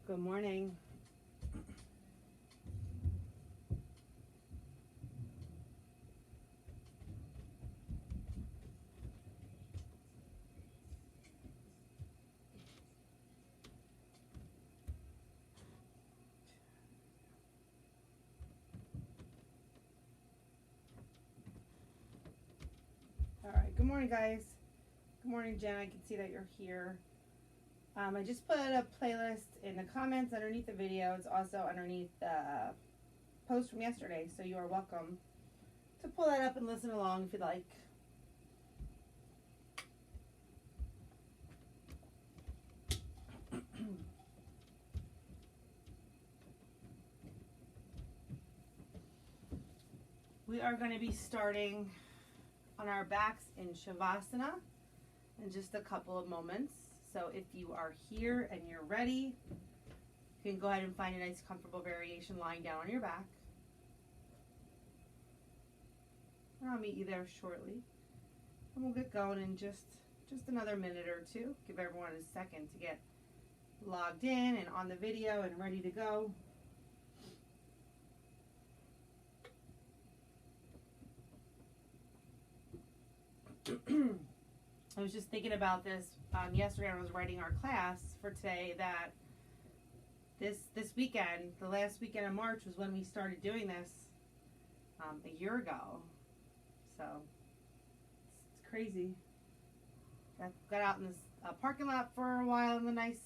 Good morning. All right, good morning, guys. Good morning, Jen. I can see that you're here. I just put a playlist in the comments underneath the video. It's also underneath the post from yesterday, so you are welcome to pull that up and listen along if you'd like. We are going to be starting on our backs in Shavasana in just a couple of moments. So if you are here and you're ready, you can go ahead and find a nice comfortable variation lying down on your back. And I'll meet you there shortly. And we'll get going in just another minute or two. Give everyone a second to get logged in and on the video and ready to go. I was just thinking about this yesterday when I was writing our class for today, that this weekend, the last weekend of March, was when we started doing this a year ago. So it's crazy. Got out in this parking lot for a while in the nice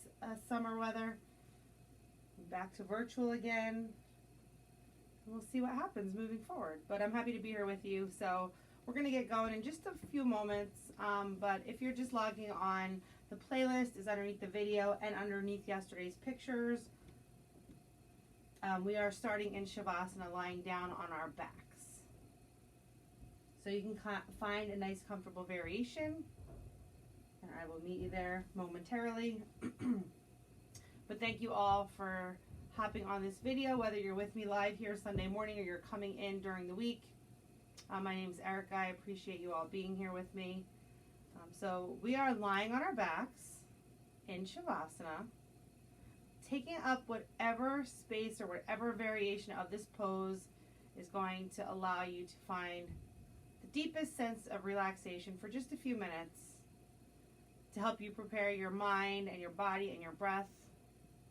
summer weather. Back to virtual again. We'll see what happens moving forward. But I'm happy to be here with you. So we're going to get going in just a few moments, but if you're just logging on, the playlist is underneath the video and underneath yesterday's pictures. We are starting in Shavasana, lying down on our backs. So you can find a nice comfortable variation, and I will meet you there momentarily. But thank you all for hopping on this video, whether you're with me live here Sunday morning or you're coming in during the week. My name is Erica. I appreciate you all being here with me. So we are lying on our backs in Shavasana, taking up whatever space or whatever variation of this pose is going to allow you to find the deepest sense of relaxation for just a few minutes to help you prepare your mind and your body and your breath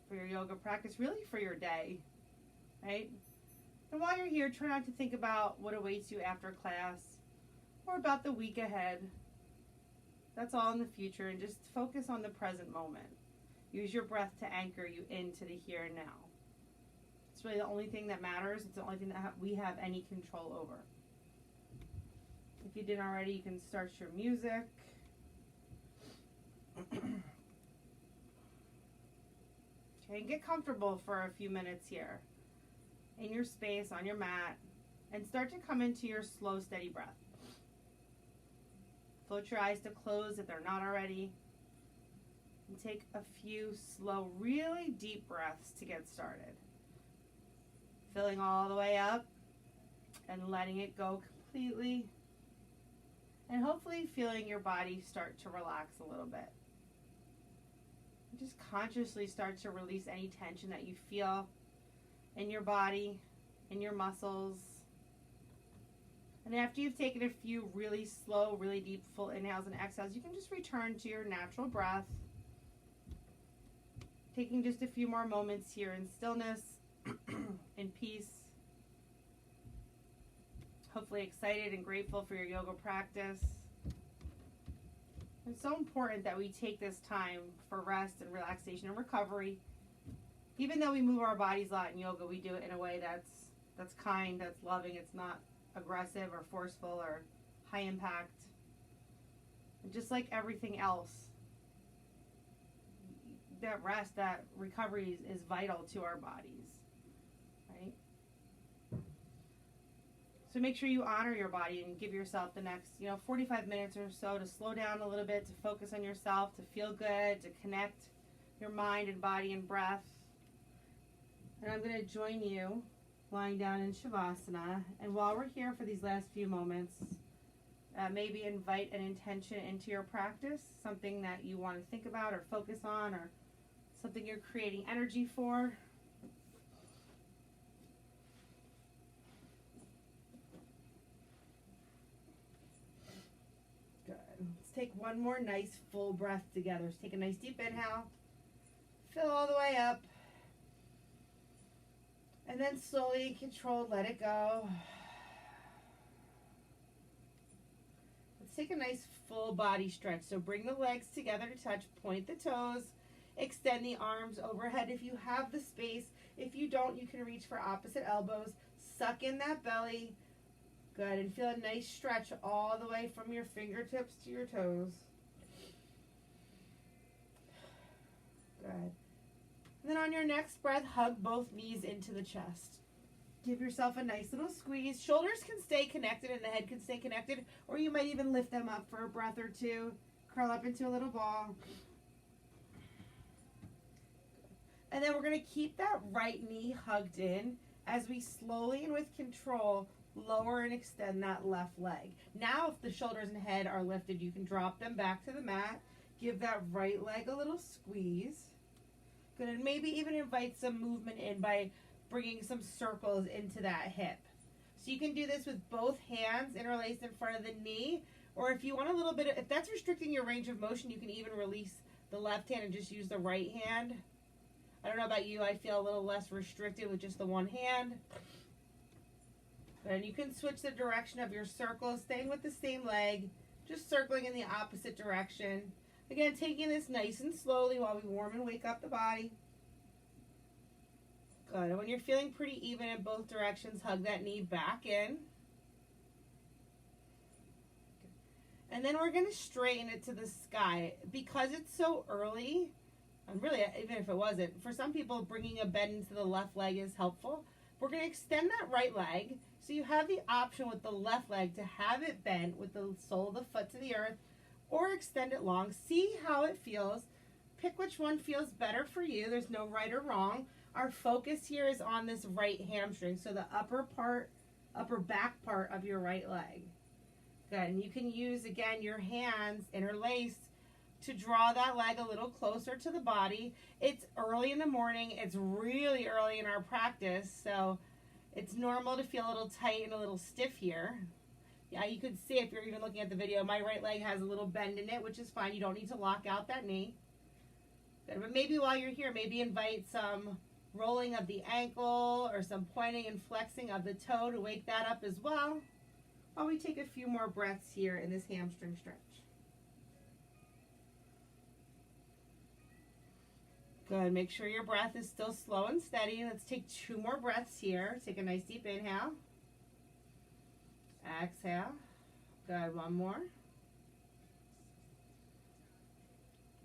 for your yoga practice, really for your day, right? And while you're here, try not to think about what awaits you after class or about the week ahead. That's all in the future, and just focus on the present moment. Use your breath to anchor you into the here and now. It's really the only thing that matters. It's the only thing that we have any control over. If you didn't already, you can start your music. Okay, get comfortable for a few minutes here in your space, on your mat, and start to come into your slow, steady breath. Float your eyes to close if they're not already. And take a few slow, really deep breaths to get started. Filling all the way up and letting it go completely. And hopefully feeling your body start to relax a little bit. Just consciously start to release any tension that you feel in your body, in your muscles. And after you've taken a few really slow, really deep, full inhales and exhales, you can just return to your natural breath. Taking just a few more moments here in stillness, in peace. Hopefully excited and grateful for your yoga practice. It's so important that we take this time for rest and relaxation and recovery. Even though we move our bodies a lot in yoga, we do it in a way that's kind, that's loving. It's not aggressive or forceful or high impact. And just like everything else, that rest, that recovery is vital to our bodies, right? So make sure you honor your body and give yourself the next, 45 minutes or so to slow down a little bit, to focus on yourself, to feel good, to connect your mind and body and breath. And I'm going to join you lying down in Shavasana. And while we're here for these last few moments, maybe invite an intention into your practice, something that you want to think about or focus on, or something you're creating energy for. Good. Let's take one more nice full breath together. Let's take a nice deep inhale. Fill all the way up. And then slowly and controlled, let it go. Let's take a nice full body stretch. So bring the legs together to touch, point the toes, extend the arms overhead if you have the space. If you don't, you can reach for opposite elbows. Suck in that belly. Good, and feel a nice stretch all the way from your fingertips to your toes. Good. And then on your next breath, hug both knees into the chest. Give yourself a nice little squeeze. Shoulders can stay connected and the head can stay connected, or you might even lift them up for a breath or two. Curl up into a little ball. And then we're going to keep that right knee hugged in as we slowly and with control lower and extend that left leg. Now if the shoulders and head are lifted, you can drop them back to the mat. Give that right leg a little squeeze. Good, and maybe even invite some movement in by bringing some circles into that hip. So you can do this with both hands interlaced in front of the knee, or if you want a little bit of, if that's restricting your range of motion, you can even release the left hand and just use the right hand. I don't know about you, I feel a little less restricted with just the one hand. And you can switch the direction of your circle, staying with the same leg, just circling in the opposite direction. Again, taking this nice and slowly while we warm and wake up the body. Good. And when you're feeling pretty even in both directions, hug that knee back in. And then we're going to straighten it to the sky. Because it's so early, and really, even if it wasn't, for some people, bringing a bend into the left leg is helpful. We're going to extend that right leg. So you have the option with the left leg to have it bent with the sole of the foot to the earth, or extend it long. See how it feels. Pick which one feels better for you. There's no right or wrong. Our focus here is on this right hamstring, so the upper back part of your right leg. Good, and you can use, again, your hands interlaced to draw that leg a little closer to the body. It's early in the morning. It's really early in our practice, so it's normal to feel a little tight and a little stiff here. Yeah, you could see if you're even looking at the video, my right leg has a little bend in it, which is fine. You don't need to lock out that knee. Good. But maybe while you're here, maybe invite some rolling of the ankle or some pointing and flexing of the toe to wake that up as well, while we take a few more breaths here in this hamstring stretch. Good. Make sure your breath is still slow and steady. Let's take 2 more breaths here. Take a nice deep inhale. Exhale. Good. One more.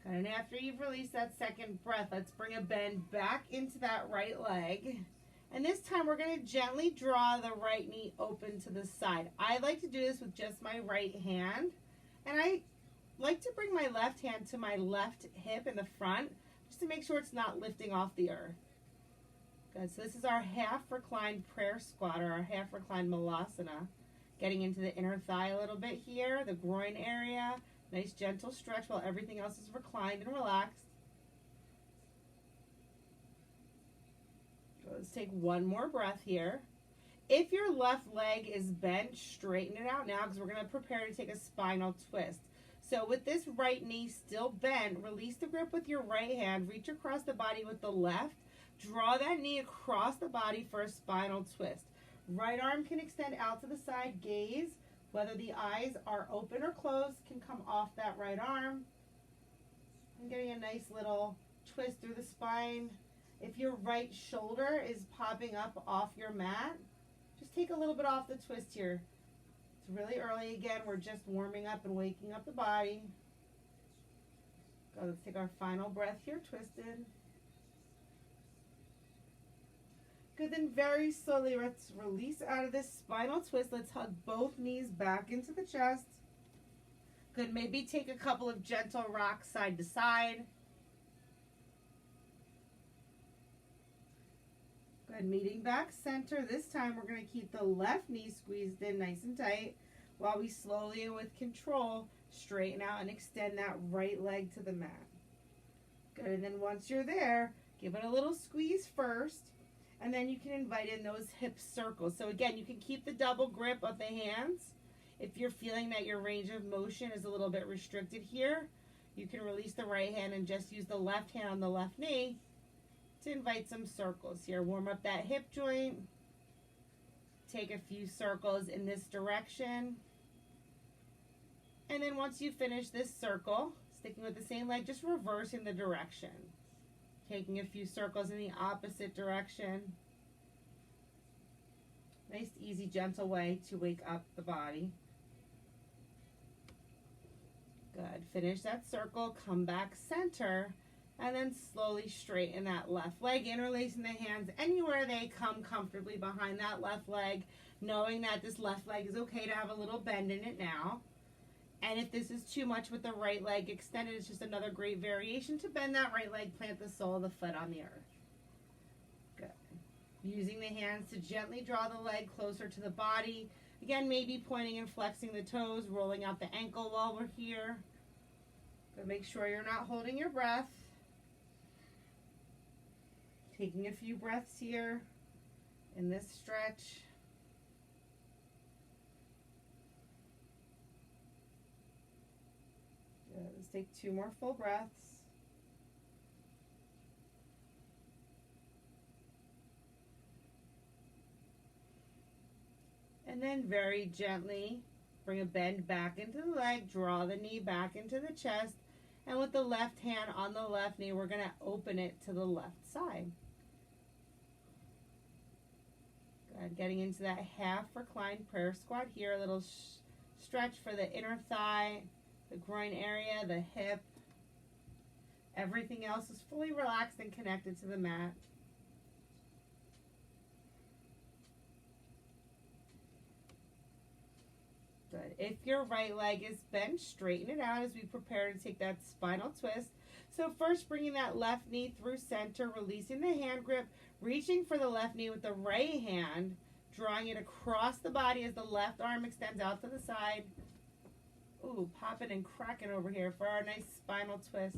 Good. And after you've released that second breath, let's bring a bend back into that right leg. And this time we're going to gently draw the right knee open to the side. I like to do this with just my right hand. And I like to bring my left hand to my left hip in the front, just to make sure it's not lifting off the earth. Good. So this is our half reclined prayer squat, or our half reclined malasana. Getting into the inner thigh a little bit here, the groin area. Nice gentle stretch while everything else is reclined and relaxed. So let's take one more breath here. If your left leg is bent, straighten it out now, because we're going to prepare to take a spinal twist. So with this right knee still bent, release the grip with your right hand, reach across the body with the left, draw that knee across the body for a spinal twist. Right arm can extend out to the side, gaze. Whether the eyes are open or closed can come off that right arm. I'm getting a nice little twist through the spine. If your right shoulder is popping up off your mat, just take a little bit off the twist here. It's really early again. We're just warming up and waking up the body. Go, let's take our final breath here, twisted. Good, then very slowly let's release out of this spinal twist. Let's hug both knees back into the chest. Good, maybe take a couple of gentle rocks side to side. Good, meeting back center. This time we're going to keep the left knee squeezed in nice and tight while we slowly and with control straighten out and extend that right leg to the mat. Good, and then once you're there, give it a little squeeze first, and then you can invite in those hip circles. So again, you can keep the double grip of the hands. If you're feeling that your range of motion is a little bit restricted here, you can release the right hand and just use the left hand on the left knee to invite some circles here. Warm up that hip joint. Take a few circles in this direction. And then once you finish this circle, sticking with the same leg, just reversing the direction. Taking a few circles in the opposite direction. Nice, easy, gentle way to wake up the body. Good. Finish that circle, come back center, and then slowly straighten that left leg, interlacing the hands anywhere they come comfortably behind that left leg, knowing that this left leg is okay to have a little bend in it now. And if this is too much with the right leg extended, it's just another great variation to bend that right leg, plant the sole of the foot on the earth. Good. Using the hands to gently draw the leg closer to the body. Again, maybe pointing and flexing the toes, rolling out the ankle while we're here. But make sure you're not holding your breath. Taking a few breaths here in this stretch. Good. Let's take 2 more full breaths. And then very gently bring a bend back into the leg, draw the knee back into the chest, and with the left hand on the left knee, we're going to open it to the left side. Good. Getting into that half reclined prayer squat here, a little stretch for the inner thigh, the groin area, the hip. Everything else is fully relaxed and connected to the mat. Good. If your right leg is bent, straighten it out as we prepare to take that spinal twist. So first bringing that left knee through center, releasing the hand grip, reaching for the left knee with the right hand, drawing it across the body as the left arm extends out to the side. Ooh, popping and cracking over here for our nice spinal twist.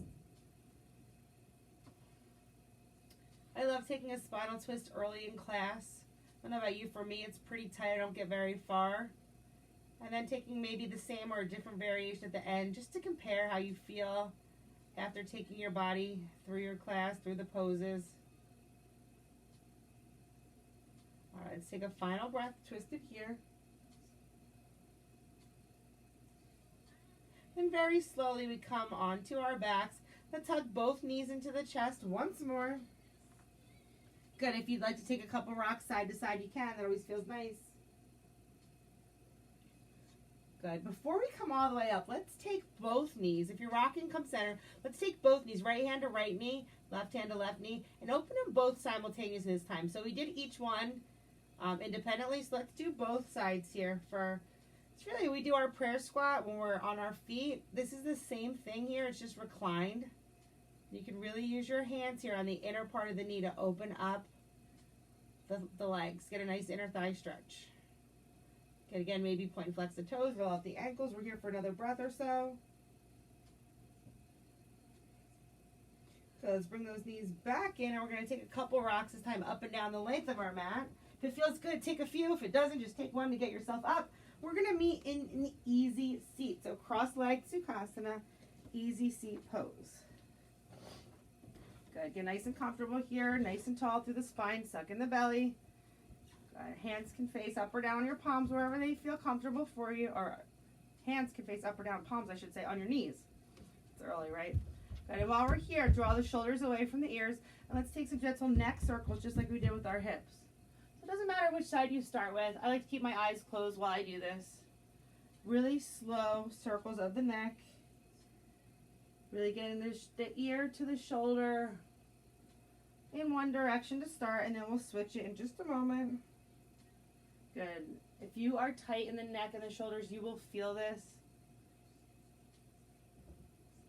I love taking a spinal twist early in class. I don't know about you, for me it's pretty tight, I don't get very far. And then taking maybe the same or a different variation at the end just to compare how you feel after taking your body through your class, through the poses. All right, let's take a final breath, twisted here. And very slowly we come onto our backs. Let's hug both knees into the chest once more. Good, if you'd like to take a couple rocks side to side, you can. That always feels nice. Good. Before we come all the way up, let's take both knees. If you're rocking, come center. Let's take both knees, right hand to right knee, left hand to left knee, and open them both simultaneously this time. So we did each one independently, so let's do both sides here. It's really, we do our prayer squat when we're on our feet. This is the same thing here, it's just reclined. You can really use your hands here on the inner part of the knee to open up the legs. Get a nice inner thigh stretch. Okay, again, maybe point and flex the toes, roll out the ankles. We're here for another breath or so. So let's bring those knees back in, and we're going to take a couple rocks this time up and down the length of our mat. If it feels good, take a few. If it doesn't, just take one to get yourself up. We're going to meet in an easy seat. So cross-legged Sukhasana, easy seat pose. Good. Get nice and comfortable here, nice and tall through the spine. Suck in the belly. Hands can face up or down your palms wherever they feel comfortable for you, or hands can face up or down, palms I should say, on your knees. It's early, right? Good. And while we're here, draw the shoulders away from the ears, and let's take some gentle neck circles just like we did with our hips. So it doesn't matter which side you start with. I like to keep my eyes closed while I do this. Really slow circles of the neck. Really getting the ear to the shoulder in one direction to start, and then we'll switch it in just a moment. Good. If you are tight in the neck and the shoulders, you will feel this.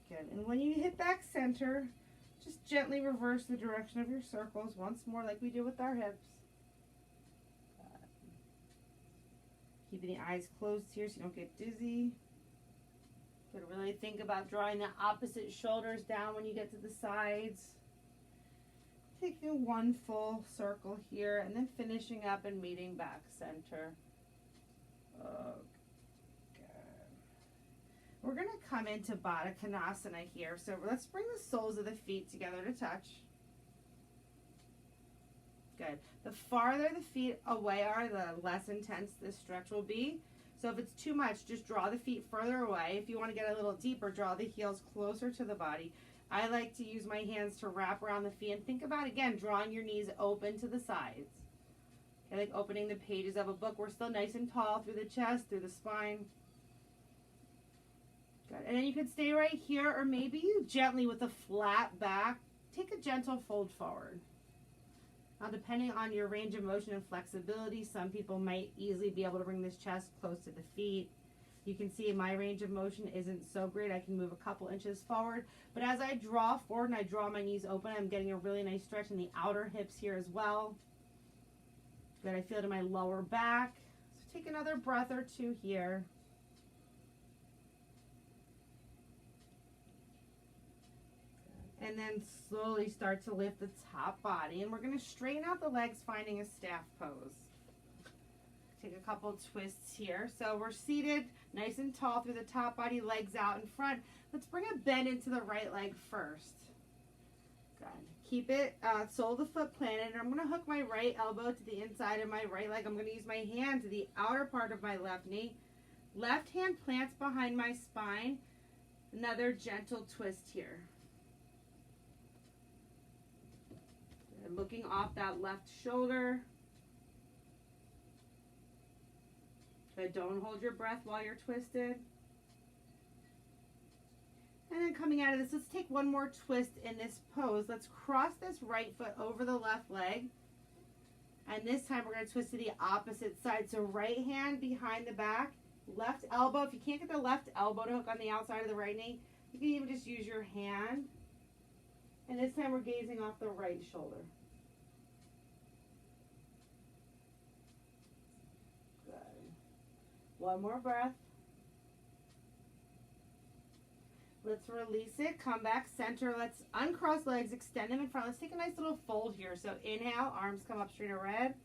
Good. And when you hit back center, just gently reverse the direction of your circles once more like we did with our hips. Keeping the eyes closed here so you don't get dizzy. Good. Could really think about drawing the opposite shoulders down when you get to the sides. Taking one full circle here and then finishing up and meeting back center. Okay. We're going to come into Baddha Konasana here. So let's bring the soles of the feet together to touch. Good. The farther the feet away are, the less intense this stretch will be. So if it's too much, just draw the feet further away. If you want to get a little deeper, draw the heels closer to the body. I like to use my hands to wrap around the feet and think about, again, drawing your knees open to the sides. Okay, like opening the pages of a book. We're still nice and tall through the chest, through the spine. Good. And then you could stay right here, or maybe you gently, with a flat back, take a gentle fold forward. Now, depending on your range of motion and flexibility, some people might easily be able to bring this chest close to the feet. You can see my range of motion isn't so great. I can move a couple inches forward. But as I draw forward and I draw my knees open, I'm getting a really nice stretch in the outer hips here as well. Good. I feel it in my lower back. So take another breath or two here. And then slowly start to lift the top body. And we're going to straighten out the legs, finding a staff pose. Take a couple twists here. So we're seated nice and tall through the top body, legs out in front. Let's bring a bend into the right leg first. Good. Keep it sole of the foot planted. And I'm going to hook my right elbow to the inside of my right leg. I'm going to use my hand to the outer part of my left knee. Left hand plants behind my spine. Another gentle twist here. Good. Looking off that left shoulder. Good. Don't hold your breath while you're twisted. And then coming out of this, let's take one more twist in this pose. Let's cross this right foot over the left leg. And this time we're going to twist to the opposite side. So right hand behind the back, left elbow. If you can't get the left elbow to hook on the outside of the right knee, you can even just use your hand. And this time we're gazing off the right shoulder. Good. One more breath. Let's release it. Come back center. Let's uncross legs, extend them in front. Let's take a nice little fold here. So inhale, arms come up straight overhead.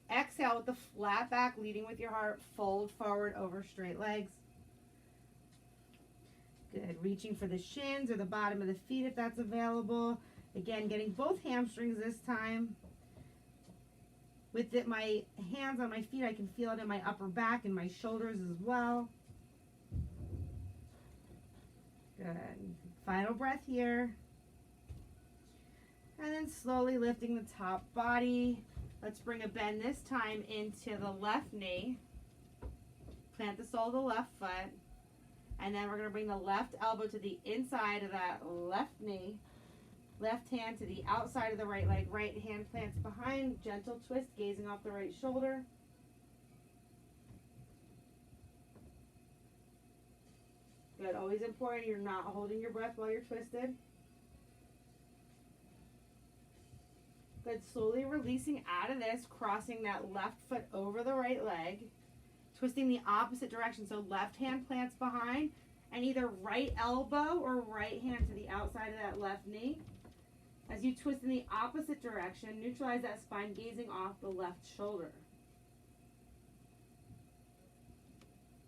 Exhale with the flat back, leading with your heart. Fold forward over straight legs. Good. Reaching for the shins or the bottom of the feet if that's available. Again, getting both hamstrings this time. With my hands on my feet, I can feel it in my upper back and my shoulders as well. Good. Final breath here. And then slowly lifting the top body. Let's bring a bend this time into the left knee. Plant the sole of the left foot. And then we're going to bring the left elbow to the inside of that left knee. Left hand to the outside of the right leg. Right hand plants behind. Gentle twist, gazing off the right shoulder. Good. Always important you're not holding your breath while you're twisted. Good. Slowly releasing out of this, crossing that left foot over the right leg, twisting the opposite direction. So left hand plants behind, and either right elbow or right hand to the outside of that left knee. As you twist in the opposite direction, neutralize that spine, gazing off the left shoulder.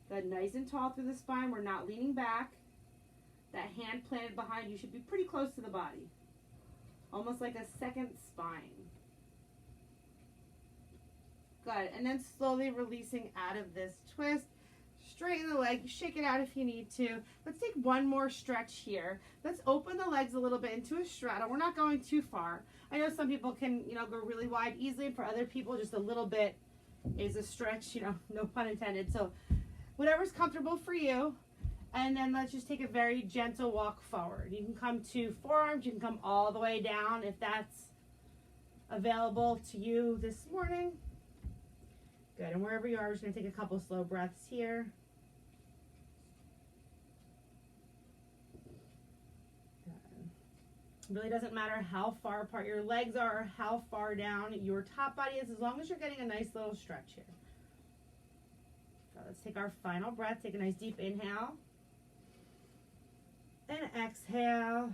Good. Nice and tall through the spine. We're not leaning back. That hand planted behind you should be pretty close to the body. Almost like a second spine. Good. And then slowly releasing out of this twist. Straighten the leg. Shake it out if you need to. Let's take one more stretch here. Let's open the legs a little bit into a straddle. We're not going too far. I know some people can, go really wide easily. And for other people, just a little bit is a stretch, no pun intended. So whatever's comfortable for you. And then let's just take a very gentle walk forward. You can come to forearms. You can come all the way down if that's available to you this morning. Good. And wherever you are, we're just going to take a couple slow breaths here. Good. It really doesn't matter how far apart your legs are or how far down your top body is, as long as you're getting a nice little stretch here. So let's take our final breath. Take a nice deep inhale. And exhale.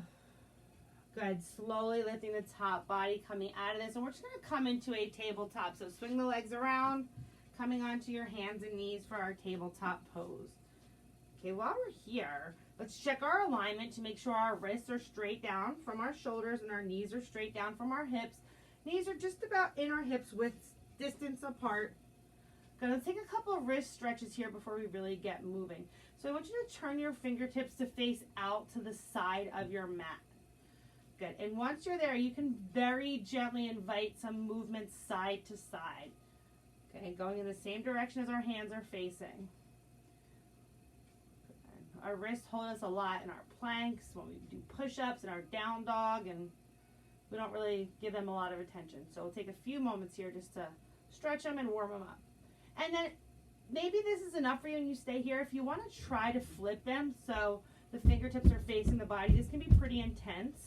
Good. Slowly lifting the top body, coming out of this. And we're just going to come into a tabletop. So swing the legs around, coming onto your hands and knees for our tabletop pose. Okay, while we're here, let's check our alignment to make sure our wrists are straight down from our shoulders and our knees are straight down from our hips. Knees are just about in our hips width distance apart. Gonna take a couple of wrist stretches here before we really get moving. So I want you to turn your fingertips to face out to the side of your mat. Good. And once you're there, you can very gently invite some movement side to side. Okay, going in the same direction as our hands are facing. Good. Our wrists hold us a lot in our planks, when we do push-ups and our down dog, and we don't really give them a lot of attention. So we'll take a few moments here just to stretch them and warm them up. And then maybe this is enough for you and you stay here. If you want to try to flip them so the fingertips are facing the body, this can be pretty intense.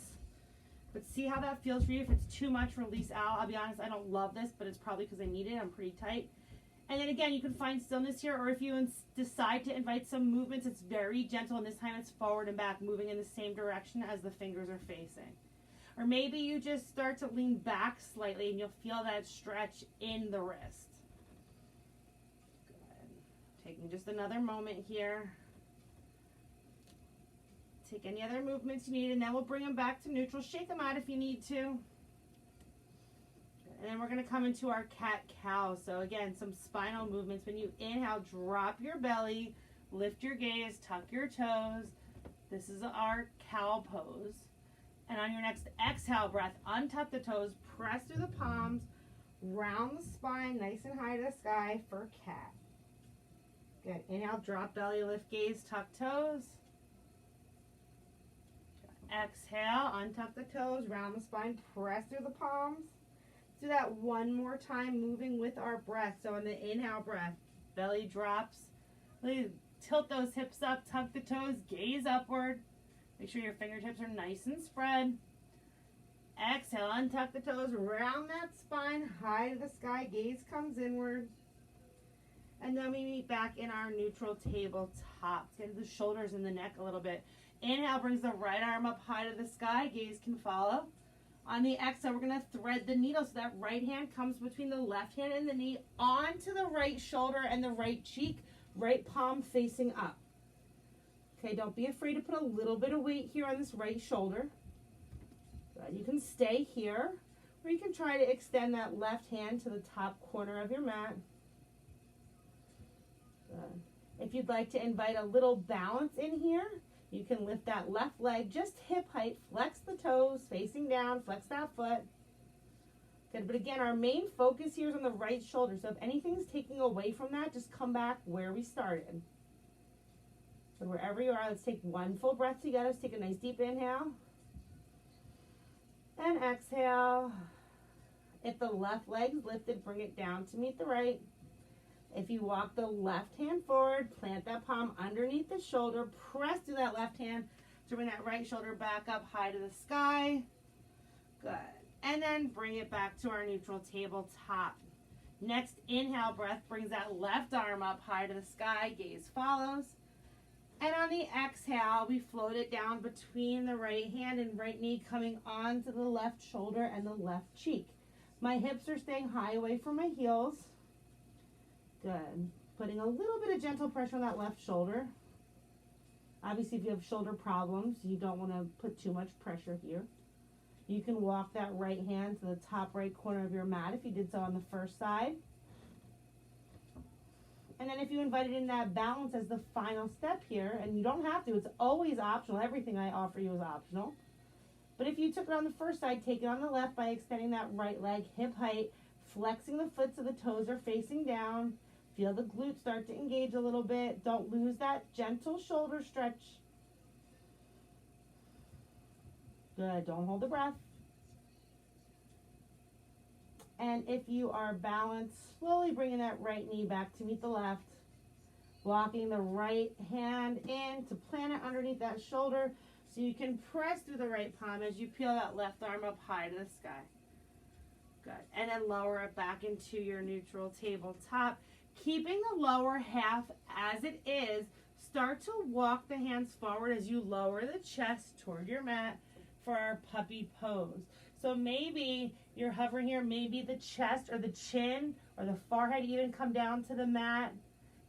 But see how that feels for you. If it's too much, release out. I'll be honest, I don't love this, but it's probably because I need it. I'm pretty tight. And then again, you can find stillness here, or if you decide to invite some movements, it's very gentle, and this time it's forward and back, moving in the same direction as the fingers are facing. Or maybe you just start to lean back slightly and you'll feel that stretch in the wrist. Good. Taking just another moment here. Take any other movements you need, and then we'll bring them back to neutral. Shake them out if you need to. And then we're going to come into our cat-cow. So again, some spinal movements. When you inhale, drop your belly, lift your gaze, tuck your toes. This is our cow pose. And on your next exhale breath, untuck the toes, press through the palms, round the spine, nice and high to the sky for cat. Good. Inhale, drop belly, lift gaze, tuck toes. Exhale, untuck the toes, round the spine, press through the palms. Do that one more time, moving with our breath. So on the inhale breath, belly drops. Really tilt those hips up, tuck the toes, gaze upward. Make sure your fingertips are nice and spread. Exhale, untuck the toes, round that spine, high to the sky, gaze comes inward. And then we meet back in our neutral tabletop. Get the shoulders and the neck a little bit. Inhale brings the right arm up high to the sky, gaze can follow. On the exhale, we're going to thread the needle so that right hand comes between the left hand and the knee onto the right shoulder and the right cheek, right palm facing up. Okay, don't be afraid to put a little bit of weight here on this right shoulder. Good. You can stay here, or you can try to extend that left hand to the top corner of your mat. Good. If you'd like to invite a little balance in here, you can lift that left leg just hip height, flex the toes, facing down, flex that foot. Good, but again, our main focus here is on the right shoulder, so if anything's taking away from that, just come back where we started. So wherever you are, let's take one full breath together. Let's take a nice deep inhale. And exhale. If the left leg's lifted, bring it down to meet the right. If you walk the left hand forward, plant that palm underneath the shoulder, press through that left hand to bring that right shoulder back up high to the sky. Good. And then bring it back to our neutral tabletop. Next inhale breath brings that left arm up high to the sky, gaze follows. And on the exhale, we float it down between the right hand and right knee, coming onto the left shoulder and the left cheek. My hips are staying high away from my heels. Good. Putting a little bit of gentle pressure on that left shoulder. Obviously, if you have shoulder problems, you don't want to put too much pressure here. You can walk that right hand to the top right corner of your mat if you did so on the first side. And then if you invited in that balance as the final step here, and you don't have to, it's always optional. Everything I offer you is optional. But if you took it on the first side, take it on the left by extending that right leg hip height, flexing the foot so the toes are facing down. Feel the glutes start to engage a little bit. Don't lose that gentle shoulder stretch. Good. Don't hold the breath. And if you are balanced, slowly bringing that right knee back to meet the left. Walking the right hand in to plant it underneath that shoulder so you can press through the right palm as you peel that left arm up high to the sky. Good. And then lower it back into your neutral tabletop. Keeping the lower half as it is Start to walk the hands forward as you lower the chest toward your mat for our puppy pose. So maybe you're hovering here, maybe the chest or the chin or the forehead even come down to the mat.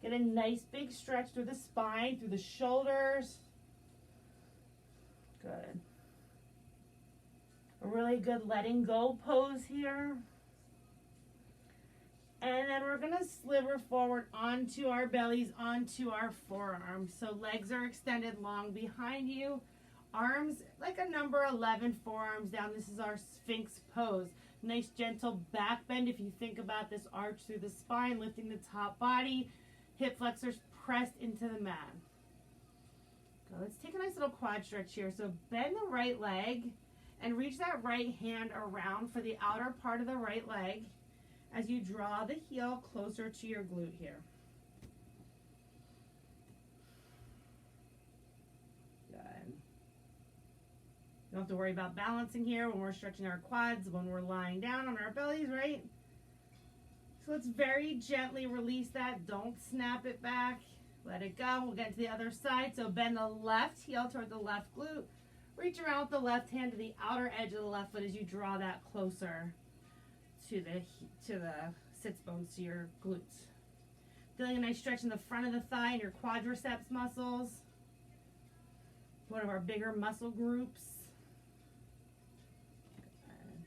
Get a nice big stretch through the spine, through the shoulders. Good. A really good letting go pose here. And then we're going to sliver forward onto our bellies, onto our forearms. So legs are extended long behind you. Arms like a number 11, forearms down. This is our Sphinx pose. Nice gentle back bend if you think about this arch through the spine, lifting the top body. Hip flexors pressed into the mat. Good. Let's take a nice little quad stretch here. So bend the right leg and reach that right hand around for the outer part of the right leg as you draw the heel closer to your glute here. Good. You don't have to worry about balancing here when we're stretching our quads, when we're lying down on our bellies, right? So let's very gently release that. Don't snap it back. Let it go. We'll get to the other side. So bend the left heel toward the left glute. Reach around with the left hand to the outer edge of the left foot as you draw that closer to the sits bones, to your glutes. Feeling a nice stretch in the front of the thigh and your quadriceps muscles. One of our bigger muscle groups.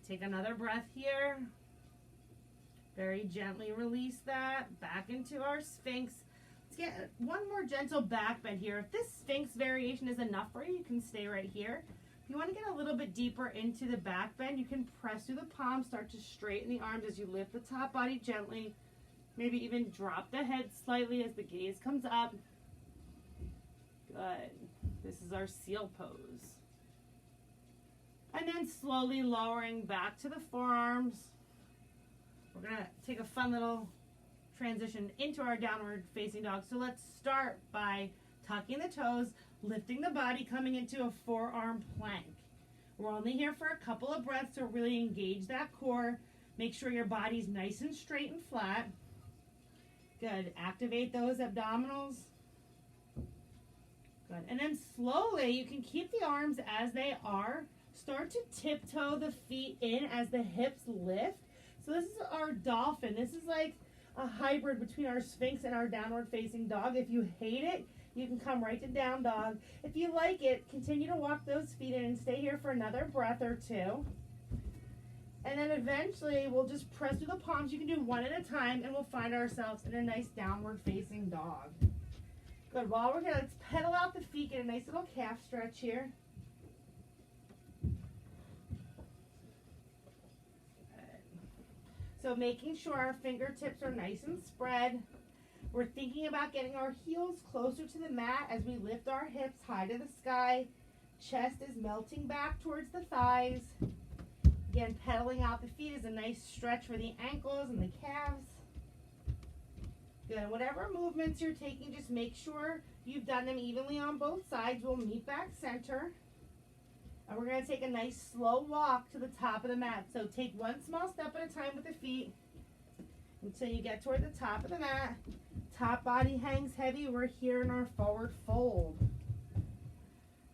Take another breath here. Very gently release that. Back into our Sphinx. Let's get one more gentle back bend here. If this Sphinx variation is enough for you, you can stay right here. If you want to get a little bit deeper into the back bend, you can press through the palms, start to straighten the arms as you lift the top body gently. Maybe even drop the head slightly as the gaze comes up. Good. This is our seal pose. And then slowly lowering back to the forearms. We're going to take a fun little transition into our downward facing dog. So let's start by tucking the toes, lifting the body, coming into a forearm plank. We're only here for a couple of breaths to really engage that core. Make sure your body's nice and straight and flat. Good. Activate those abdominals. Good. And then slowly, you can keep the arms as they are. Start to tiptoe the feet in as the hips lift. So this is our dolphin. This is like a hybrid between our Sphinx and our downward facing dog. If you hate it, you can come right to down dog. If you like it, continue to walk those feet in and stay here for another breath or two. And then eventually we'll just press through the palms. You can do one at a time and we'll find ourselves in a nice downward facing dog. Good. While we're here, let's pedal out the feet, get a nice little calf stretch here. So making sure our fingertips are nice and spread. We're thinking about getting our heels closer to the mat as we lift our hips high to the sky. Chest is melting back towards the thighs. Again, pedaling out the feet is a nice stretch for the ankles and the calves. Good. Whatever movements you're taking, just make sure you've done them evenly on both sides. We'll meet back center. And we're going to take a nice slow walk to the top of the mat. So take one small step at a time with the feet until you get toward the top of the mat. Top body hangs heavy. We're here in our forward fold.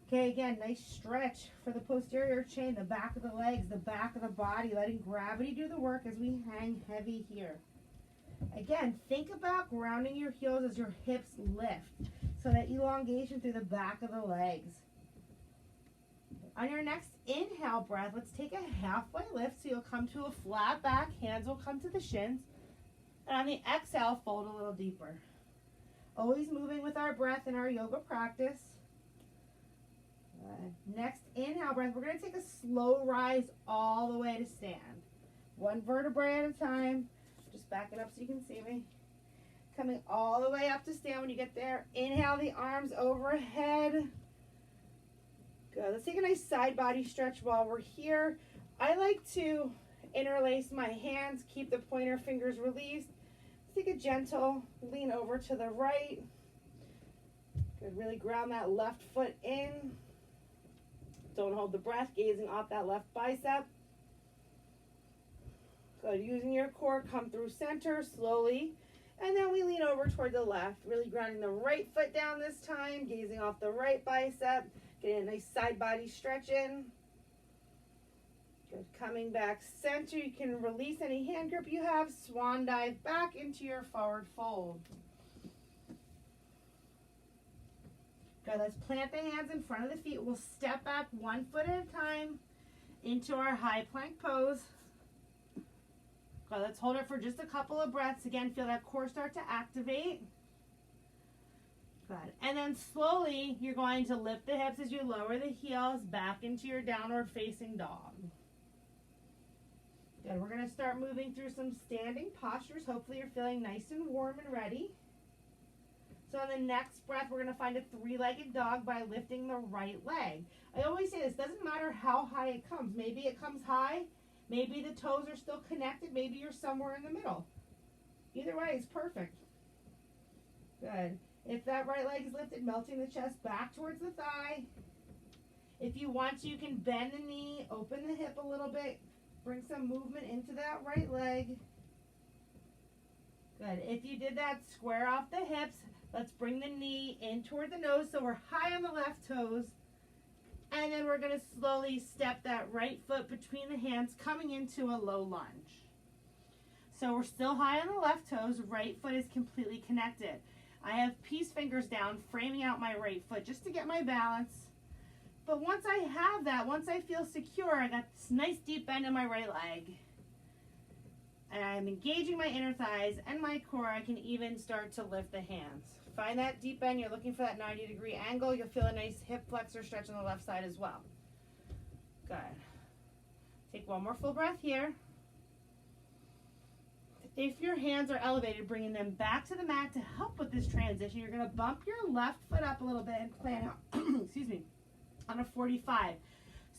Okay, again, nice stretch for the posterior chain, the back of the legs, the back of the body, letting gravity do the work as we hang heavy here. Again, think about grounding your heels as your hips lift. So that elongation through the back of the legs. On your next inhale breath, let's take a halfway lift so you'll come to a flat back. Hands will come to the shins. And on the exhale, fold a little deeper. Always moving with our breath in our yoga practice. Next inhale breath, we're going to take a slow rise all the way to stand. One vertebrae at a time. Just back it up so you can see me. Coming all the way up to stand. When you get there, inhale the arms overhead. Good. Let's take a nice side body stretch while we're here. I like to interlace my hands, keep the pointer fingers released. Let's take a gentle lean over to the right. Good. Really ground that left foot in. Don't hold the breath, gazing off that left bicep. Good. Using your core, come through center slowly. And then we lean over toward the left, really grounding the right foot down this time, gazing off the right bicep, getting a nice side body stretch in. Good. Coming back center, you can release any hand grip you have, swan dive back into your forward fold. Good. Let's plant the hands in front of the feet. We'll step back 1 foot at a time into our high plank pose. Good. Let's hold it for just a couple of breaths. Again, feel that core start to activate. Good. And then slowly, you're going to lift the hips as you lower the heels back into your downward facing dog. Good. We're going to start moving through some standing postures. Hopefully, you're feeling nice and warm and ready. So on the next breath, we're going to find a three-legged dog by lifting the right leg. I always say this, doesn't matter how high it comes. Maybe it comes high. Maybe the toes are still connected. Maybe you're somewhere in the middle. Either way is perfect. Good. If that right leg is lifted, melting the chest back towards the thigh. If you want to, you can bend the knee, open the hip a little bit, bring some movement into that right leg. Good. If you did that, square off the hips. Let's bring the knee in toward the nose so we're high on the left toes. And then we're going to slowly step that right foot between the hands, coming into a low lunge. So we're still high on the left toes. Right foot is completely connected. I have peace fingers down, framing out my right foot just to get my balance. But once I have that, once I feel secure, I got this nice deep bend in my right leg. And I'm engaging my inner thighs and my core. I can even start to lift the hands. Find that deep bend. You're looking for that 90-degree angle. You'll feel a nice hip flexor stretch on the left side as well. Good. Take one more full breath here. If your hands are elevated, bringing them back to the mat to help with this transition, you're going to bump your left foot up a little bit and plant out, excuse me, on a 45.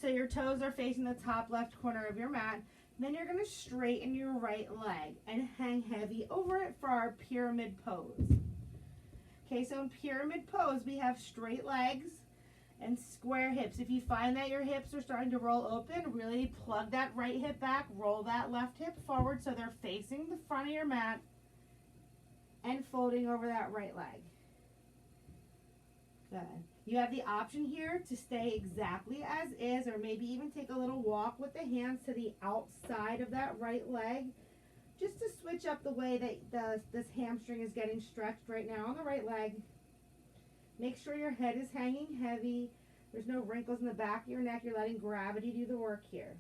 So your toes are facing the top left corner of your mat. Then you're going to straighten your right leg and hang heavy over it for our pyramid pose. Okay, so in pyramid pose, we have straight legs and square hips. If you find that your hips are starting to roll open, really plug that right hip back, roll that left hip forward so they're facing the front of your mat and folding over that right leg. Good. You have the option here to stay exactly as is, or maybe even take a little walk with the hands to the outside of that right leg, just to switch up the way that this hamstring is getting stretched right now on the right leg. Make sure your head is hanging heavy. There's no wrinkles in the back of your neck. You're letting gravity do the work here.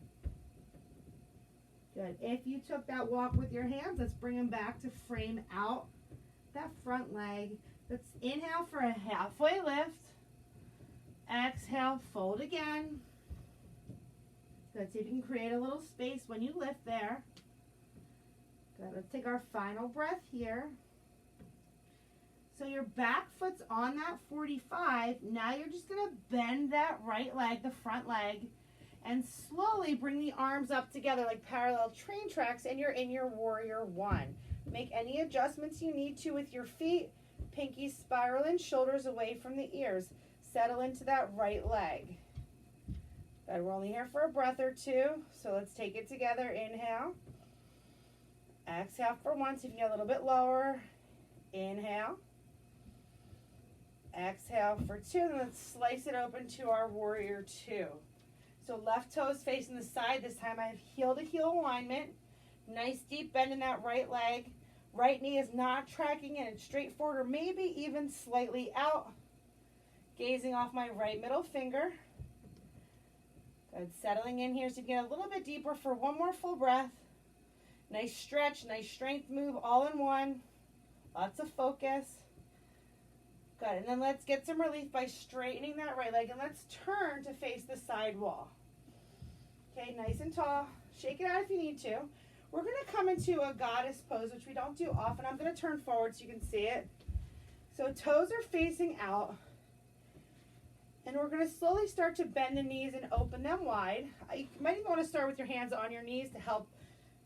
Good. If you took that walk with your hands, let's bring them back to frame out that front leg. Let's inhale for a halfway lift. Exhale, fold again. Good. See if you can create a little space when you lift there. Good. Let's take our final breath here. So your back foot's on that 45. Now you're just going to bend that right leg, the front leg, and slowly bring the arms up together like parallel train tracks, and you're in your warrior one. Make any adjustments you need to with your feet. Pinkies spiral in, shoulders away from the ears. Settle into that right leg. Good. We're only here for a breath or two, so let's take it together. Inhale. Exhale for one, so you can get a little bit lower. Inhale. Exhale for two, and let's slice it open to our warrior two. So left toes facing the side. This time I have heel to heel alignment. Nice deep bend in that right leg. Right knee is not tracking in. It's straight forward or maybe even slightly out. Gazing off my right middle finger. Good. Settling in here so you get a little bit deeper for one more full breath. Nice stretch, nice strength move all in one. Lots of focus. Good. And then let's get some relief by straightening that right leg, and let's turn to face the side wall. Okay, nice and tall. Shake it out if you need to. We're going to come into a goddess pose, which we don't do often. I'm going to turn forward so you can see it. So toes are facing out. And we're going to slowly start to bend the knees and open them wide. You might even want to start with your hands on your knees to help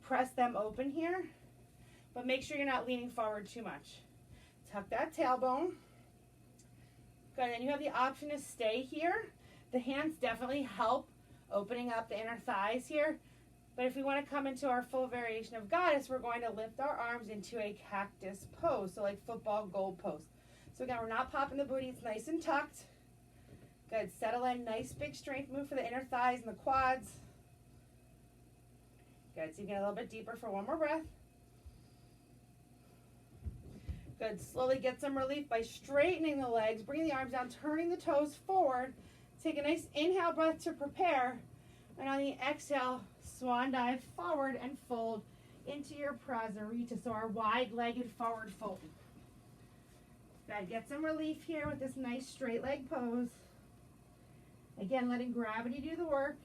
press them open here. But make sure you're not leaning forward too much. Tuck that tailbone. Good. And you have the option to stay here. The hands definitely help opening up the inner thighs here. But if we want to come into our full variation of goddess, we're going to lift our arms into a cactus pose, so like football goal post. So again, we're not popping the booty, it's nice and tucked. Good, settle in, nice big strength move for the inner thighs and the quads. Good, so you get a little bit deeper for one more breath. Good, slowly get some relief by straightening the legs, bringing the arms down, turning the toes forward. Take a nice inhale breath to prepare. And on the exhale, swan dive forward and fold into your Prasarita, so our wide-legged forward fold. Good, get some relief here with this nice straight leg pose. Again, letting gravity do the work.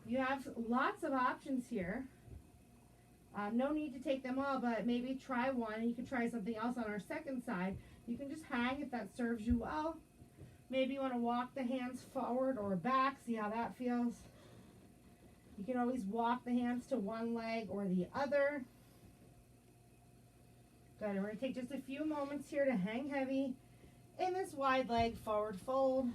You have lots of options here. No need to take them all, but maybe try one. You can try something else on our second side. You can just hang if that serves you well. Maybe you want to walk the hands forward or back, see how that feels. You can always walk the hands to one leg or the other. Good, and we're going to take just a few moments here to hang heavy in this wide leg forward fold.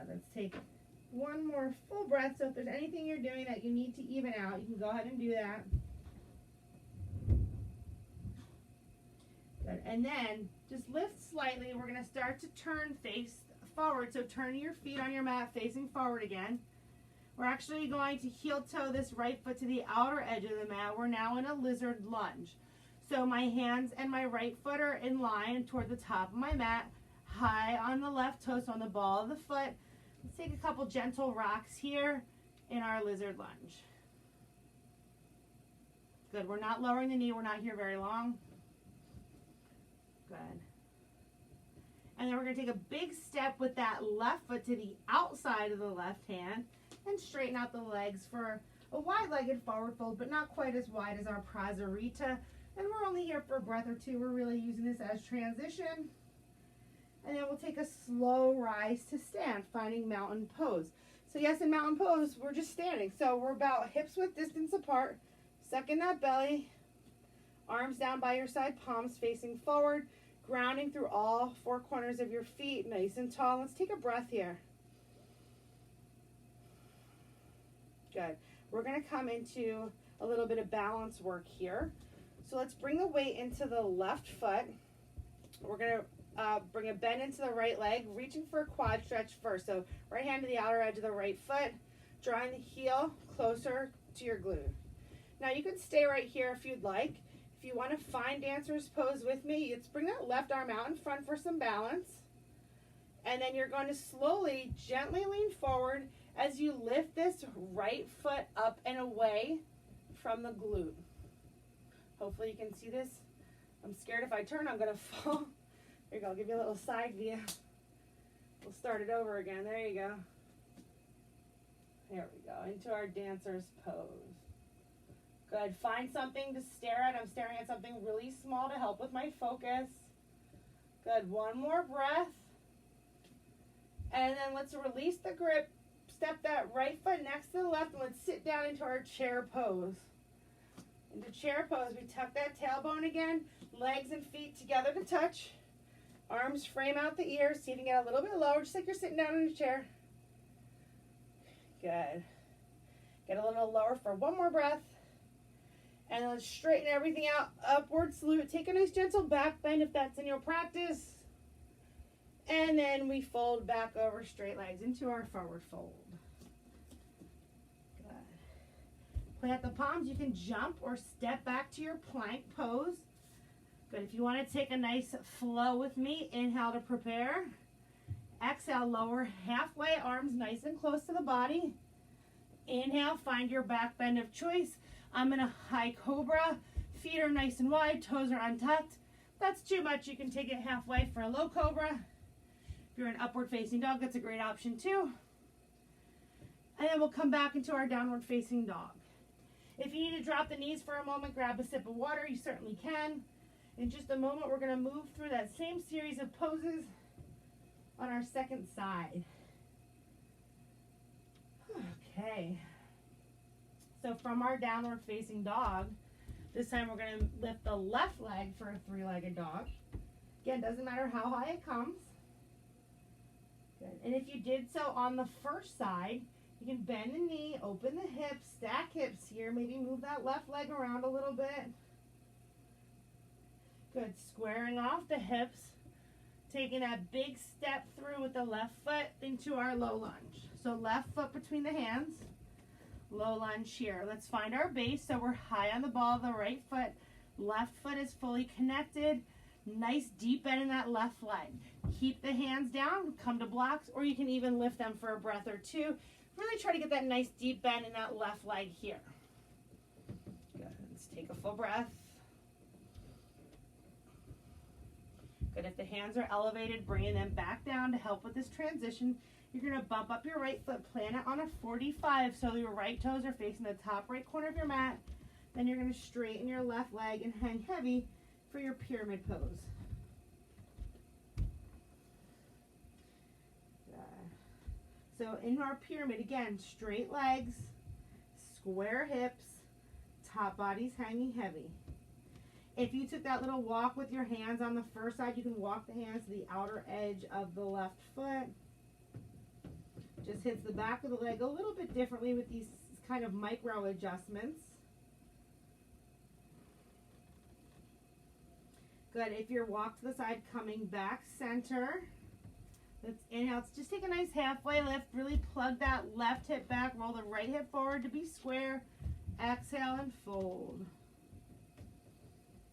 Let's take one more full breath. So if there's anything you're doing that you need to even out, you can go ahead and do that. Good. And then just lift slightly. We're going to start to turn face forward. So turn your feet on your mat facing forward again. We're actually going to heel toe this right foot to the outer edge of the mat. We're now in a lizard lunge. So my hands and my right foot are in line toward the top of my mat, high on the left toe, so on the ball of the foot. Let's take a couple gentle rocks here in our lizard lunge. Good, we're not lowering the knee, we're not here very long. Good. And then we're going to take a big step with that left foot to the outside of the left hand and straighten out the legs for a wide-legged forward fold, but not quite as wide as our Prasarita. And we're only here for a breath or two. We're really using this as transition. And then we'll take a slow rise to stand, finding mountain pose. So yes, in mountain pose, we're just standing. So we're about hips width distance apart. Suck in that belly. Arms down by your side, palms facing forward. Grounding through all four corners of your feet, nice and tall. Let's take a breath here. Good. We're going to come into a little bit of balance work here. So let's bring the weight into the left foot. We're going to bring a bend into the right leg, reaching for a quad stretch first. So right hand to the outer edge of the right foot, drawing the heel closer to your glute. Now you can stay right here if you'd like. If you want to find dancer's pose with me, let's bring that left arm out in front for some balance. And then you're going to slowly, gently lean forward as you lift this right foot up and away from the glute. Hopefully you can see this. I'm scared if I turn, I'm going to fall. There you go, I'll give you a little side view. We'll start it over again. There you go. There we go, into our dancer's pose. Good, find something to stare at. I'm staring at something really small to help with my focus. Good, one more breath. And then let's release the grip. Step that right foot next to the left and let's sit down into our chair pose. Into chair pose, we tuck that tailbone again, legs and feet together to touch. Arms frame out the ears, see if you can get a little bit lower, just like you're sitting down in a chair. Good. Get a little lower for one more breath. And let's straighten everything out, upward salute. Take a nice gentle back bend if that's in your practice. And then we fold back over straight legs into our forward fold. Good. Plant the palms. You can jump or step back to your plank pose. Good. If you want to take a nice flow with me, inhale to prepare. Exhale, lower halfway, arms nice and close to the body. Inhale, find your back bend of choice. I'm in a high cobra. Feet are nice and wide, toes are untucked. If that's too much, you can take it halfway for a low cobra. If you're an upward facing dog, that's a great option too. And then we'll come back into our downward facing dog. If you need to drop the knees for a moment, grab a sip of water, you certainly can. In just a moment, we're going to move through that same series of poses on our second side. Okay. So from our downward facing dog, this time we're going to lift the left leg for a three-legged dog. Again, doesn't matter how high it comes. Good. And if you did so on the first side, you can bend the knee, open the hips, stack hips here, maybe move that left leg around a little bit. Good, squaring off the hips, taking that big step through with the left foot into our low lunge. So left foot between the hands, low lunge here. Let's find our base so we're high on the ball of the right foot. Left foot is fully connected. Nice deep bend in that left leg. Keep the hands down, come to blocks, or you can even lift them for a breath or two. Really try to get that nice deep bend in that left leg here. Good, let's take a full breath. Good, if the hands are elevated, bringing them back down to help with this transition. You're gonna bump up your right foot, plant it on a 45, so your right toes are facing the top right corner of your mat. Then you're gonna straighten your left leg and hang heavy for your pyramid pose. So in our pyramid, again, straight legs, square hips, top body's hanging heavy. If you took that little walk with your hands on the first side, you can walk the hands to the outer edge of the left foot. Just hits the back of the leg a little bit differently with these kind of micro adjustments. Good, if you're walk to the side, coming back center. Let's inhale, let's just take a nice halfway lift, really plug that left hip back, roll the right hip forward to be square. Exhale and fold.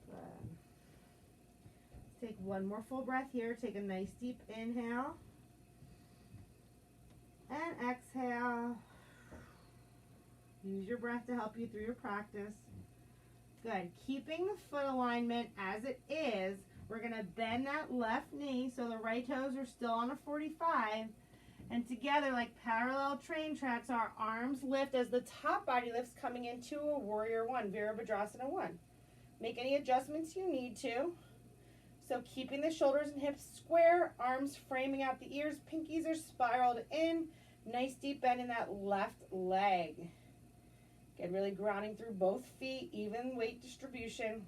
Good. Let's take one more full breath here. Take a nice deep inhale. And exhale. Use your breath to help you through your practice. Good. Keeping the foot alignment as it is, we're going to bend that left knee so the right toes are still on a 45. And together, like parallel train tracks, our arms lift as the top body lifts, coming into a warrior one, Virabhadrasana 1. Make any adjustments you need to. So keeping the shoulders and hips square, arms framing out the ears, pinkies are spiraled in. Nice deep bend in that left leg. Get really grounding through both feet, even weight distribution.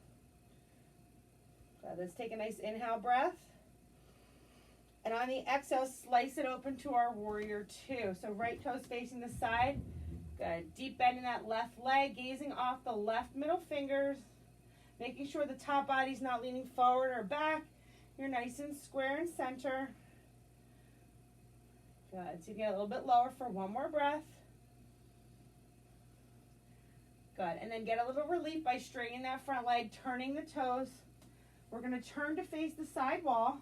Let's take a nice inhale breath. And on the exhale, slice it open to our warrior two. So right toes facing the side. Good. Deep bend in that left leg, gazing off the left middle fingers. Making sure the top body's not leaning forward or back. You're nice and square and center. Good. So you get a little bit lower for one more breath. Good. And then get a little relief by straightening that front leg, turning the toes. We're going to turn to face the side wall.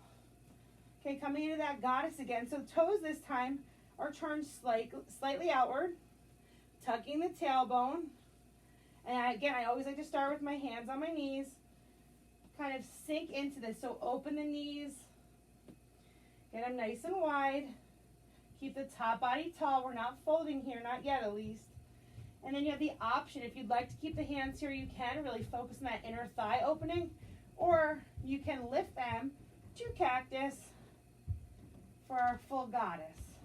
Okay, coming into that goddess again. So toes this time are turned slightly outward, tucking the tailbone. And again, I always like to start with my hands on my knees. Kind of sink into this. So open the knees. Get them nice and wide. Keep the top body tall. We're not folding here, not yet at least. And then you have the option, if you'd like to keep the hands here, you can really focus on that inner thigh opening. Or you can lift them to cactus for our full goddess.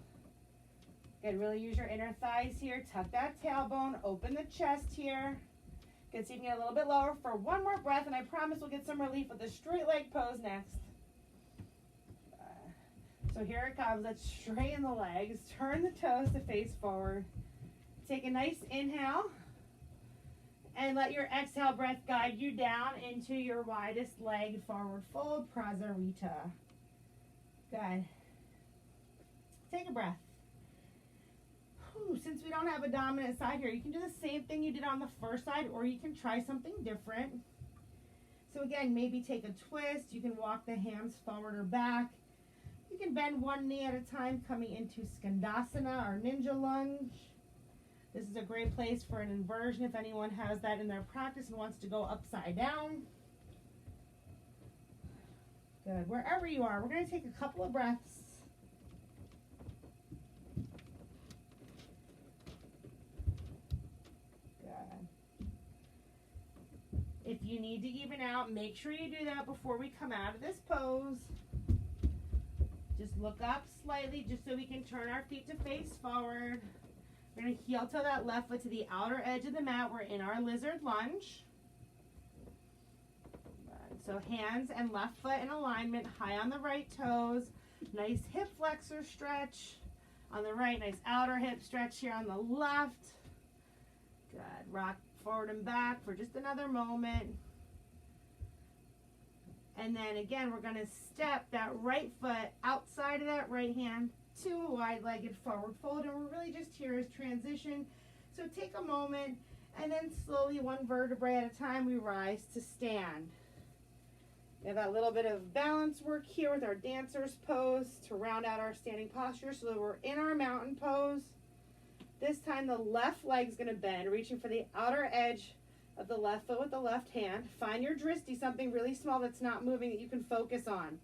Good, really use your inner thighs here. Tuck that tailbone, open the chest here. Good, so you can get a little bit lower for one more breath, and I promise we'll get some relief with the straight leg pose next. So here it comes. Let's straighten the legs, turn the toes to face forward. Take a nice inhale. And let your exhale breath guide you down into your widest leg forward fold, Prasarita. Good. Take a breath. Since we don't have a dominant side here, you can do the same thing you did on the first side, or you can try something different. So again, maybe take a twist. You can walk the hands forward or back. You can bend one knee at a time, coming into Skandasana or Ninja Lunge. This is a great place for an inversion if anyone has that in their practice and wants to go upside down. Good. Wherever you are, we're going to take a couple of breaths. Good. If you need to even out, make sure you do that before we come out of this pose. Just look up slightly just so we can turn our feet to face forward. We're going to heel toe that left foot to the outer edge of the mat. We're in our lizard lunge. So hands and left foot in alignment, high on the right toes. Nice hip flexor stretch on the right. Nice outer hip stretch here on the left. Good. Rock forward and back for just another moment. And then again, we're going to step that right foot outside of that right hand to a wide-legged forward fold. And we're really just here as transition. So take a moment, and then slowly, one vertebrae at a time, we rise to stand. We have that little bit of balance work here with our dancer's pose to round out our standing posture so that we're in our mountain pose. This time the left leg's going to bend, reaching for the outer edge of the left foot with the left hand. Find your drishti, something really small that's not moving that you can focus on.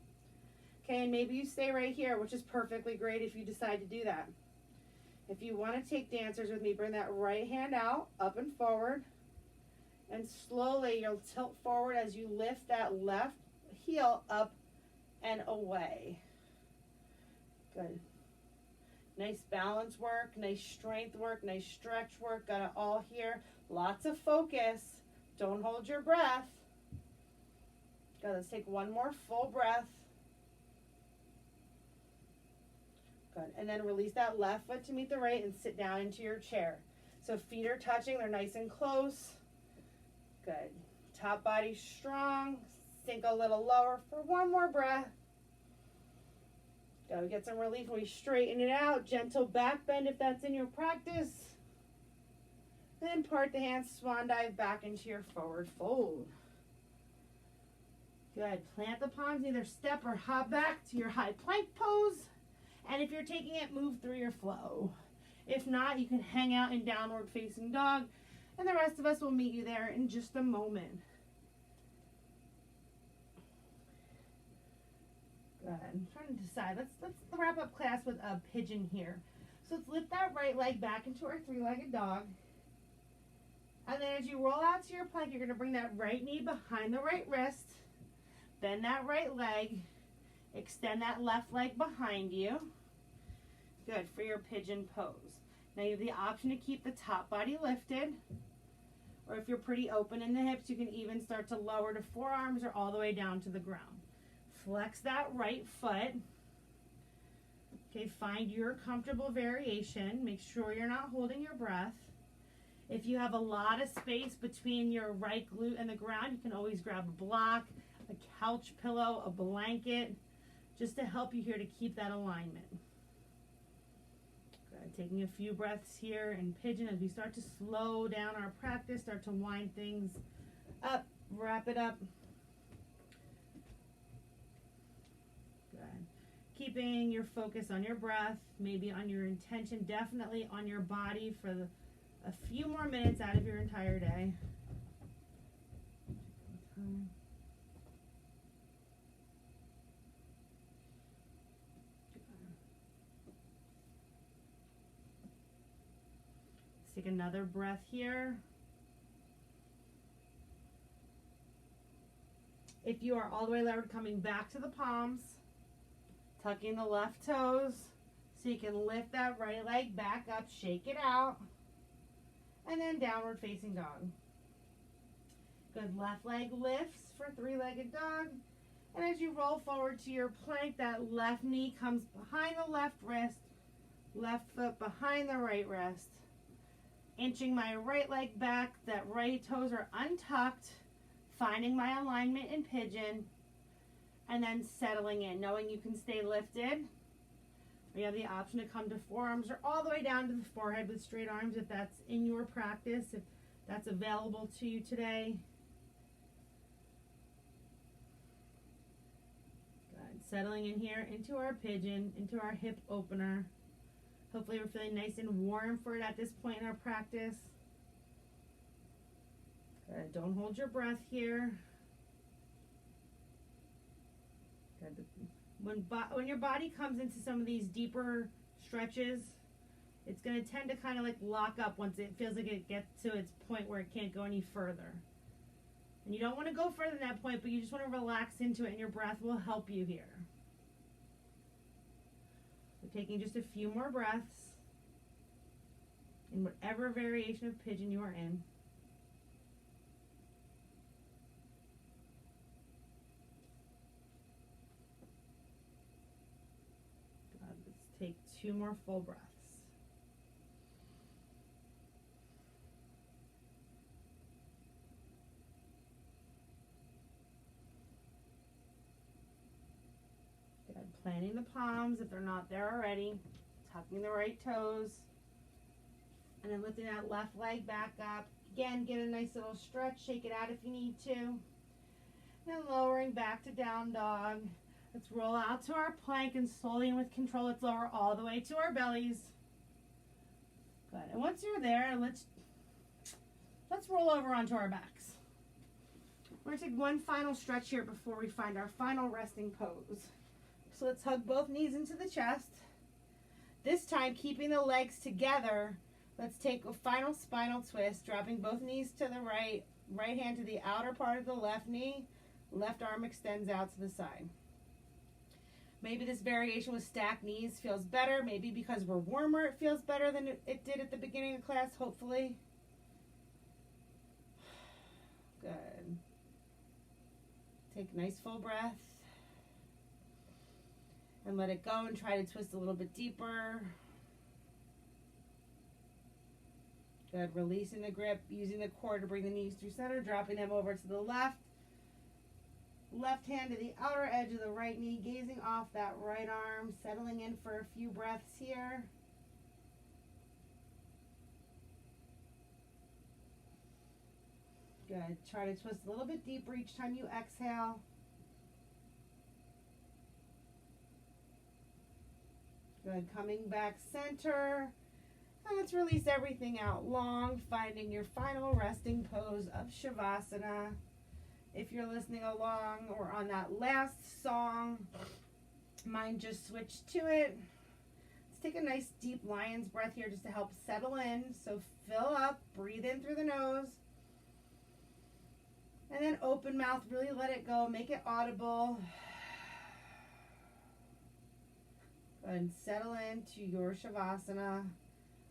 Okay, and maybe you stay right here, which is perfectly great if you decide to do that. If you want to take dancers with me, bring that right hand out, up and forward. And slowly you'll tilt forward as you lift that left heel up and away. Good. Nice balance work, nice strength work, nice stretch work. Got it all here. Lots of focus. Don't hold your breath. Good. Let's take one more full breath. Good. And then release that left foot to meet the right and sit down into your chair. So feet are touching. They're nice and close. Good. Top body strong. Sink a little lower for one more breath. Go get some relief when we straighten it out. Gentle back bend if that's in your practice. Then part the hands, swan dive back into your forward fold. Good. Plant the palms, either step or hop back to your high plank pose. And if you're taking it, move through your flow. If not, you can hang out in downward facing dog. And the rest of us will meet you there in just a moment. Good. I'm trying to decide. Let's wrap up class with a pigeon here. So let's lift that right leg back into our three-legged dog. And then as you roll out to your plank, you're going to bring that right knee behind the right wrist. Bend that right leg. Extend that left leg behind you. Good, for your pigeon pose. Now you have the option to keep the top body lifted. Or if you're pretty open in the hips, you can even start to lower to forearms or all the way down to the ground. Flex that right foot. Okay, find your comfortable variation. Make sure you're not holding your breath. If you have a lot of space between your right glute and the ground, you can always grab a block, a couch pillow, a blanket, just to help you here to keep that alignment. Good. Taking a few breaths here in pigeon as we start to slow down our practice, start to wind things up, wrap it up. Good. Keeping your focus on your breath, maybe on your intention, definitely on your body for a few more minutes out of your entire day. Let's take another breath here. If you are all the way levered, coming back to the palms, tucking the left toes so you can lift that right leg back up, shake it out, and then downward facing dog. Good. Left leg lifts for three-legged dog. And as you roll forward to your plank, that left knee comes behind the left wrist, left foot behind the right wrist. Inching my right leg back, that right toes are untucked, finding my alignment in pigeon, and then settling in, knowing you can stay lifted. We have the option to come to forearms or all the way down to the forehead with straight arms if that's in your practice, if that's available to you today. Good. Settling in here into our pigeon, into our hip opener. Hopefully we're feeling nice and warm for it at this point in our practice. Good. Don't hold your breath here. Good. When your body comes into some of these deeper stretches, it's going to tend to kind of like lock up once it feels like it gets to its point where it can't go any further. And you don't want to go further than that point, but you just want to relax into it, and your breath will help you here. So taking just a few more breaths in whatever variation of pigeon you are in. 2 more full breaths. Good. Planting the palms if they're not there already. Tucking the right toes. And then lifting that left leg back up. Again, get a nice little stretch. Shake it out if you need to. Then lowering back to down dog. Let's roll out to our plank and slowly and with control, let's lower all the way to our bellies. Good. And once you're there, let's roll over onto our backs. We're going to take one final stretch here before we find our final resting pose. So let's hug both knees into the chest. This time, keeping the legs together, let's take a final spinal twist, dropping both knees to the right, right hand to the outer part of the left knee, left arm extends out to the side. Maybe this variation with stacked knees feels better. Maybe because we're warmer, it feels better than it did at the beginning of class, hopefully. Good. Take a nice full breath. And let it go and try to twist a little bit deeper. Good. Releasing the grip, using the core to bring the knees through center, dropping them over to the left. Left hand to the outer edge of the right knee, gazing off that right arm, settling in for a few breaths here. Good. Try to twist a little bit deeper each time you exhale. Good. Coming back center. And let's release everything out long, finding your final resting pose of Shavasana. If you're listening along or on that last song, mine just switched to it. Let's take a nice deep lion's breath here just to help settle in. So fill up, breathe in through the nose. And then open mouth, really let it go, make it audible. And settle into your Shavasana.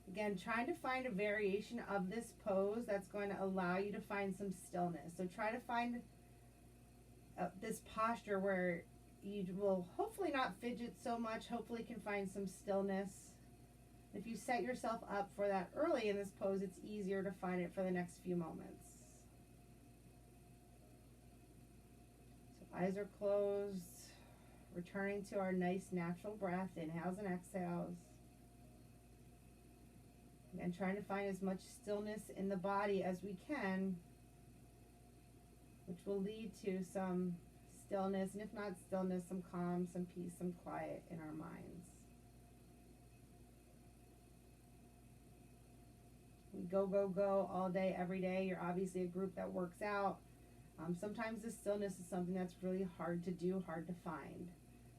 Again, trying to find a variation of this pose that's going to allow you to find some stillness. So try to find this posture where you will hopefully not fidget so much, hopefully can find some stillness. If you set yourself up for that early in this pose, it's easier to find it for the next few moments. So eyes are closed, returning to our nice natural breath, inhales and exhales. And trying to find as much stillness in the body as we can, which will lead to some stillness, and if not stillness, some calm, some peace, some quiet in our minds. We go, go, go all day, every day. You're obviously a group that works out. Sometimes the stillness is something that's really hard to do, hard to find.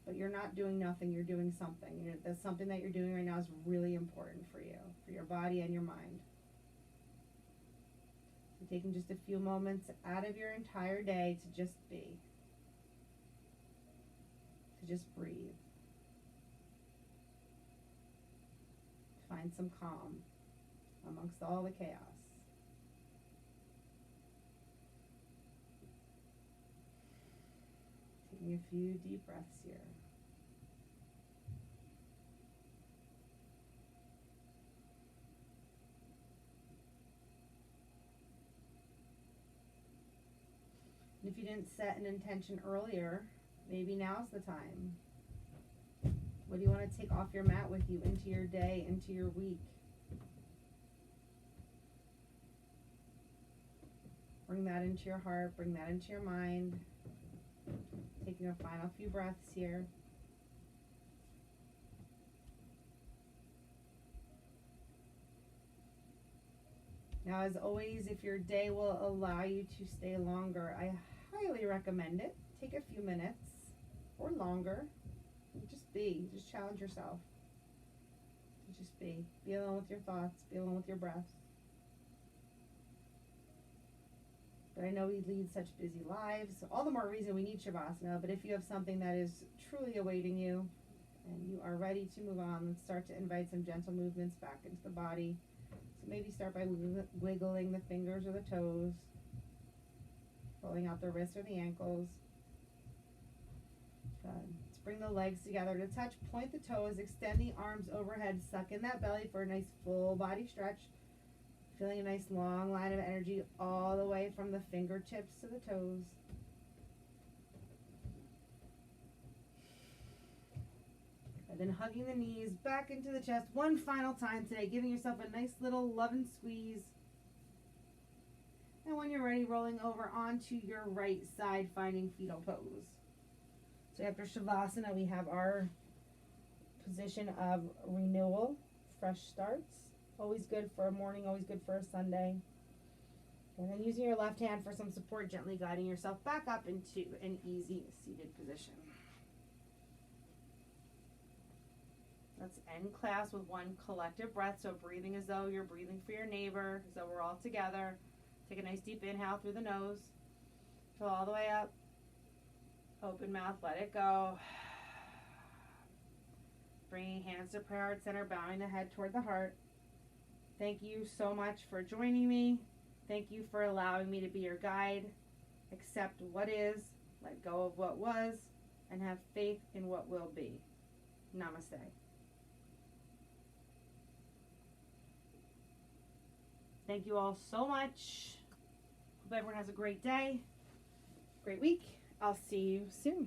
But you're not doing nothing, you're doing something. That's something that you're doing right now is really important for you, for your body and your mind. So taking just a few moments out of your entire day to just be. To just breathe. Find some calm amongst all the chaos. Taking a few deep breaths here. And if you didn't set an intention earlier, maybe now's the time. What do you want to take off your mat with you into your day, into your week? Bring that into your heart, bring that into your mind. Taking a final few breaths here. Now, as always, if your day will allow you to stay longer, I highly recommend it. Take a few minutes or longer. Just challenge yourself. Just be alone with your thoughts, be alone with your breath. But I know we lead such busy lives, so all the more reason we need Shavasana. But if you have something that is truly awaiting you and you are ready to move on, let's start to invite some gentle movements back into the body. So maybe start by wiggling the fingers or the toes, rolling out the wrists or the ankles. Good. Let's bring the legs together to touch. Point the toes, extend the arms overhead, suck in that belly for a nice full body stretch. Feeling a nice long line of energy all the way from the fingertips to the toes. And then hugging the knees back into the chest one final time today, giving yourself a nice little love and squeeze. And when you're ready, rolling over onto your right side, finding fetal pose. So after Shavasana, we have our position of renewal, fresh starts. Always good for a morning, always good for a Sunday. And then using your left hand for some support, gently guiding yourself back up into an easy seated position. Let's end class with one collective breath. So breathing as though you're breathing for your neighbor, as though we're all together. Take a nice deep inhale through the nose. Fill all the way up. Open mouth, let it go. Bringing hands to prayer heart center, bowing the head toward the heart. Thank you so much for joining me. Thank you for allowing me to be your guide. Accept what is, let go of what was, and have faith in what will be. Namaste. Thank you all so much. Hope everyone has a great day, great week. I'll see you soon.